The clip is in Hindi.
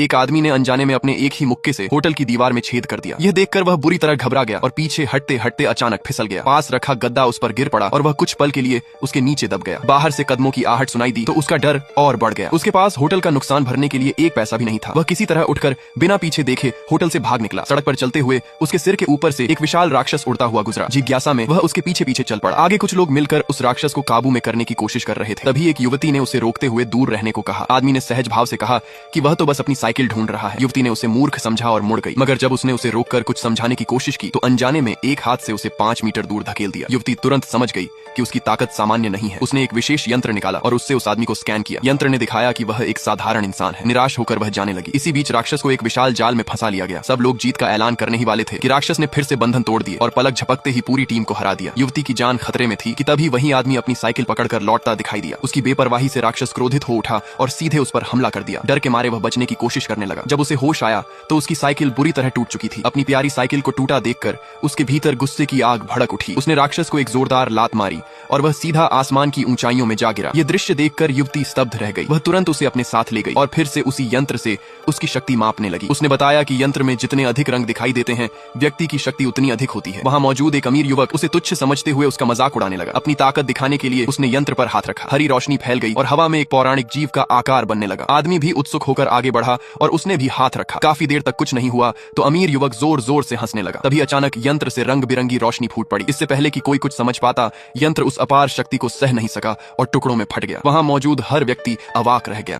एक आदमी ने अनजाने में अपने एक ही मुक्के से होटल की दीवार में छेद कर दिया। यह देखकर वह बुरी तरह घबरा गया और पीछे हटते हटते अचानक फिसल गया। पास रखा गद्दा उस पर गिर पड़ा और वह कुछ पल के लिए उसके नीचे दब गया। बाहर से कदमों की आहट सुनाई दी तो उसका डर और बढ़ गया। उसके पास होटल का नुकसान भरने के लिए एक पैसा भी नहीं था। वह किसी तरह उठकर बिना पीछे देखे होटल से भाग निकला। सड़क पर चलते हुए उसके सिर के ऊपर से एक विशाल राक्षस उड़ता हुआ गुजरा। जिज्ञासा में वह उसके पीछे पीछे चल पड़ा। आगे कुछ लोग मिलकर उस राक्षस को काबू में करने की कोशिश कर रहे थे। तभी एक युवती ने उसे रोकते हुए दूर रहने को कहा। आदमी ने सहज भाव से कहा कि वह तो बस अपनी साइकिल ढूंढ रहा है। युवती ने उसे मूर्ख समझा और मुड़ गई, मगर जब उसने उसे रोककर कुछ समझाने की कोशिश की तो अनजाने में एक हाथ से उसे 5 मीटर दूर धकेल दिया। युवती तुरंत समझ गई कि उसकी ताकत सामान्य नहीं है। उसने एक विशेष यंत्र निकाला और उससे उस आदमी को स्कैन किया। यंत्र ने दिखाया कि वह एक साधारण इंसान है। निराश होकर वह जाने लगी। इसी बीच राक्षस को एक विशाल जाल में फंसा लिया गया। सब लोग जीत का ऐलान करने ही वाले थे कि राक्षस ने फिर से बंधन तोड़ दिए और पलक झपकते ही पूरी टीम को हरा दिया। युवती की जान खतरे में थी कि तभी वही आदमी अपनी साइकिल पकड़कर लौटता दिखाई दिया। उसकी बेपरवाही से राक्षस क्रोधित हो उठा और सीधे उस पर हमला कर दिया। डर के मारे वह बचने की कोशिश करने लगा। जब उसे होश आया तो उसकी साइकिल बुरी तरह टूट चुकी थी। अपनी प्यारी साइकिल को टूटा देखकर उसके भीतर गुस्से की आग भड़क उठी। उसने राक्षस को एक जोरदार लात मारी और वह सीधा आसमान की ऊंचाइयों में जा गिरा। यह दृश्य देखकर युवती स्तब्ध रह गई। वह तुरंत उसे अपने साथ ले गई और फिर से उसी यंत्र से उसकी शक्ति मापने लगी। उसने बताया कि यंत्र में जितने अधिक रंग दिखाई देते हैं, व्यक्ति की शक्ति उतनी अधिक होती है। वहां मौजूद एक अमीर युवक उसे तुच्छ समझते हुए उसका मजाक उड़ाने लगा। अपनी ताकत दिखाने के लिए उसने यंत्र पर हाथ रखा। हरी रोशनी फैल गई और हवा में एक पौराणिक जीव का आकार बनने लगा। आदमी भी उत्सुक होकर आगे बढ़ा और उसने भी हाथ रखा। काफी देर तक कुछ नहीं हुआ तो अमीर युवक जोर जोर से हंसने लगा। तभी अचानक यंत्र से रंग बिरंगी रोशनी फूट पड़ी। इससे पहले कि कोई कुछ समझ पाता, यंत्र उस अपार शक्ति को सह नहीं सका और टुकड़ों में फट गया। वहां मौजूद हर व्यक्ति अवाक रह गया।